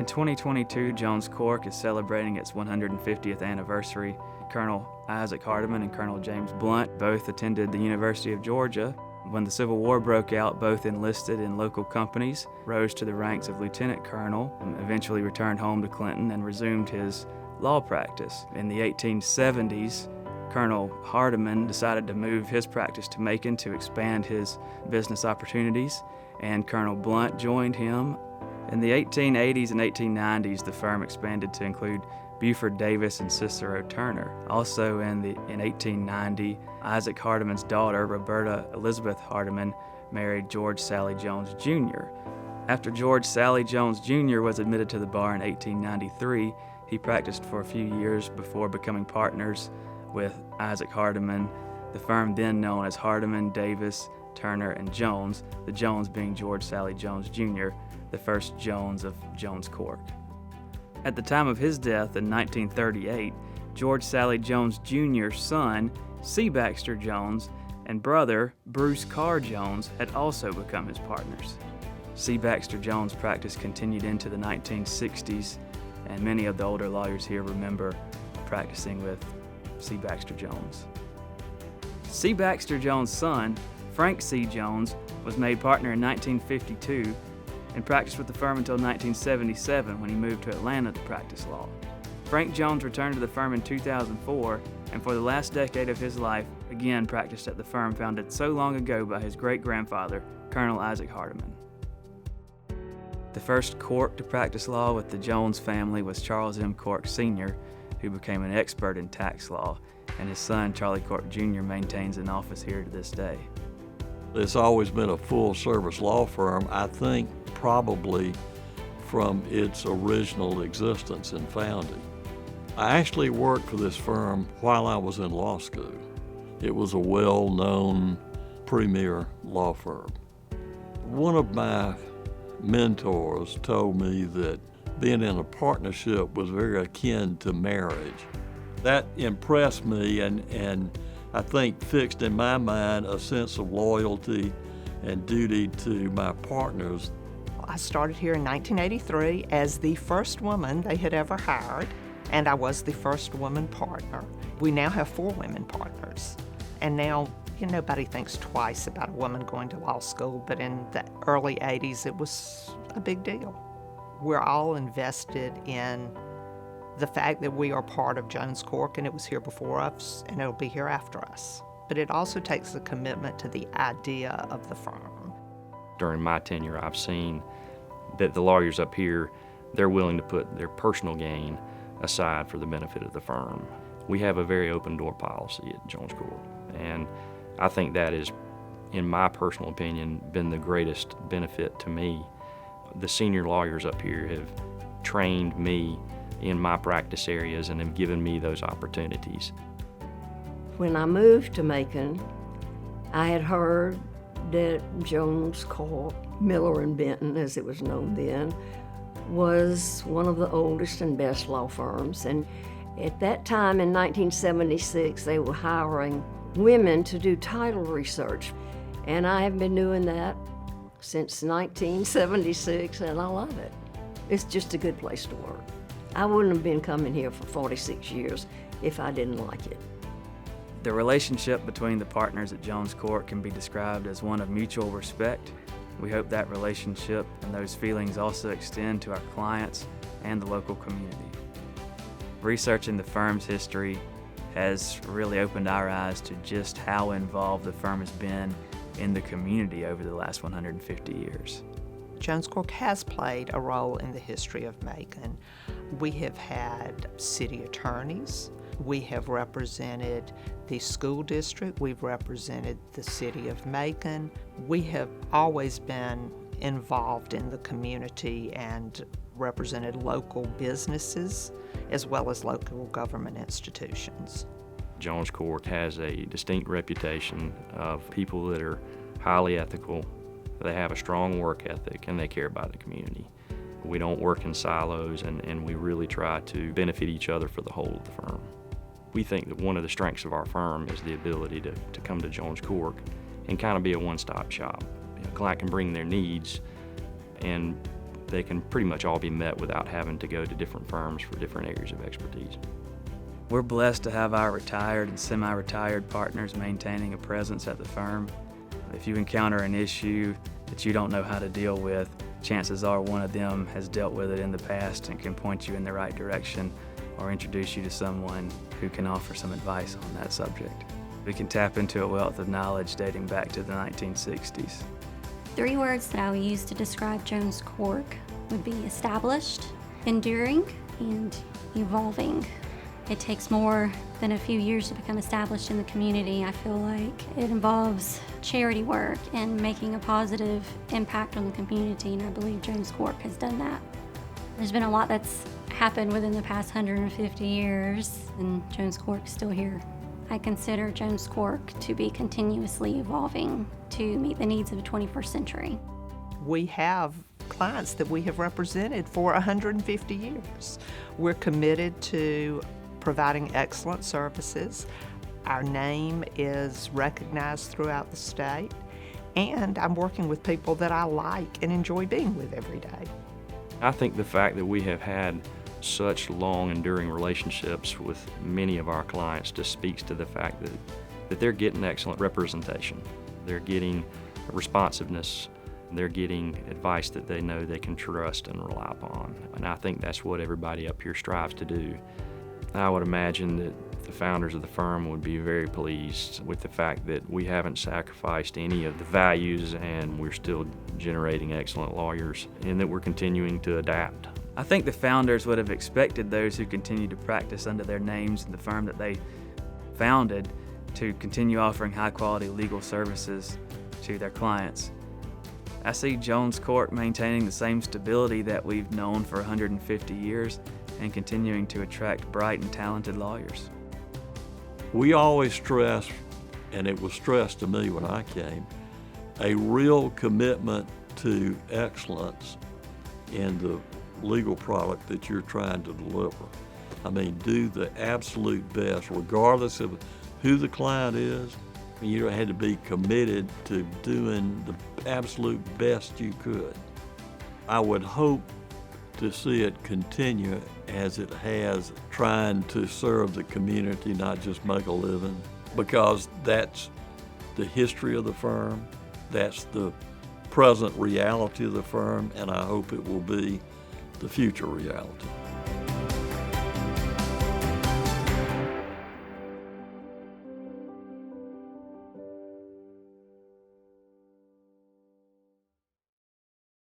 2022, Jones Cork is celebrating its 150th anniversary. Colonel Isaac Hardeman and Colonel James Blunt both attended the University of Georgia. When the Civil War broke out, both enlisted in local companies, rose to the ranks of lieutenant colonel, and eventually returned home to Clinton and resumed his law practice. In the 1870s, Colonel Hardeman decided to move his practice to Macon to expand his business opportunities, and Colonel Blunt joined him. In the 1880s and 1890s, the firm expanded to include Buford Davis and Cicero Turner. Also in 1890, Isaac Hardeman's daughter, Roberta Elizabeth Hardeman, married George Sally Jones Jr. After George Sally Jones Jr. was admitted to the bar in 1893, he practiced for a few years before becoming partners with Isaac Hardeman, the firm then known as Hardeman, Davis, Turner, and Jones, the Jones being George Sally Jones Jr., the first Jones of Jones Cork. At the time of his death in 1938, George Sally Jones Jr.'s son, C. Baxter Jones, and brother, Bruce Carr Jones, had also become his partners. C. Baxter Jones' practice continued into the 1960s, and many of the older lawyers here remember practicing with C. Baxter Jones. C. Baxter Jones' son, Frank C. Jones, was made partner in 1952 and practiced with the firm until 1977 when he moved to Atlanta to practice law. Frank Jones returned to the firm in 2004 and for the last decade of his life again practiced at the firm founded so long ago by his great-grandfather, Colonel Isaac Hardeman. The first Cork to practice law with the Jones family was Charles M. Cork Sr., who became an expert in tax law, and his son, Charlie Cork Jr., maintains an office here to this day. It's always been a full-service law firm, I think probably from its original existence and founding. I actually worked for this firm while I was in law school. It was a well-known premier law firm. One of my mentors told me that being in a partnership was very akin to marriage. That impressed me and I think fixed in my mind a sense of loyalty and duty to my partners. I started here in 1983 as the first woman they had ever hired, and I was the first woman partner. We now have 4 women partners, and now nobody thinks twice about a woman going to law school, but in the early 80s it was a big deal. We're all invested in the fact that we are part of Jones Cork, and it was here before us and it'll be here after us. But it also takes a commitment to the idea of the firm. During my tenure, I've seen that the lawyers up here, they're willing to put their personal gain aside for the benefit of the firm. We have a very open door policy at Jones Cork, and I think that is, in my personal opinion, been the greatest benefit to me. The senior lawyers up here have trained me in my practice areas and have given me those opportunities. When I moved to Macon, I had heard that Jones Cork, Miller and Benton, as it was known then, was one of the oldest and best law firms. And at that time in 1976, they were hiring women to do title research. And I have been doing that since 1976, and I love it. It's just a good place to work. I wouldn't have been coming here for 46 years if I didn't like it. The relationship between the partners at Jones Cork can be described as one of mutual respect. We hope that relationship and those feelings also extend to our clients and the local community. Researching the firm's history has really opened our eyes to just how involved the firm has been in the community over the last 150 years. Jones Cork has played a role in the history of Macon. We have had city attorneys. We have represented the school district. We've represented the city of Macon. We have always been involved in the community and represented local businesses as well as local government institutions. Jones Cork has a distinct reputation of people that are highly ethical, they have a strong work ethic, and they care about the community. We don't work in silos, and we really try to benefit each other for the whole of the firm. We think that one of the strengths of our firm is the ability to come to Jones Cork and kind of be a one-stop shop. A client can bring their needs, and they can pretty much all be met without having to go to different firms for different areas of expertise. We're blessed to have our retired and semi-retired partners maintaining a presence at the firm. If you encounter an issue that you don't know how to deal with, chances are one of them has dealt with it in the past and can point you in the right direction or introduce you to someone who can offer some advice on that subject. We can tap into a wealth of knowledge dating back to the 1960s. 3 words that I would use to describe Jones Cork would be established, enduring, and evolving. It takes more than a few years to become established in the community. I feel like it involves charity work and making a positive impact on the community, and I believe Jones Cork has done that. There's been a lot that's happened within the past 150 years, and Jones Cork is still here. I consider Jones Cork to be continuously evolving to meet the needs of the 21st century. We have clients that we have represented for 150 years. We're committed to providing excellent services. Our name is recognized throughout the state, and I'm working with people that I like and enjoy being with every day. I think the fact that we have had such long enduring relationships with many of our clients just speaks to the fact that they're getting excellent representation. They're getting responsiveness. They're getting advice that they know they can trust and rely upon. And I think that's what everybody up here strives to do. I would imagine that the founders of the firm would be very pleased with the fact that we haven't sacrificed any of the values and we're still generating excellent lawyers and that we're continuing to adapt. I think the founders would have expected those who continue to practice under their names in the firm that they founded to continue offering high-quality legal services to their clients. I see Jones Cork maintaining the same stability that we've known for 150 years and continuing to attract bright and talented lawyers. We always stress, and it was stressed to me when I came, a real commitment to excellence in the legal product that you're trying to deliver. I mean, do the absolute best, regardless of who the client is. You had to be committed to doing the absolute best you could. I would hope to see it continue as it has, trying to serve the community, not just make a living, because that's the history of the firm, that's the present reality of the firm, and I hope it will be the future reality.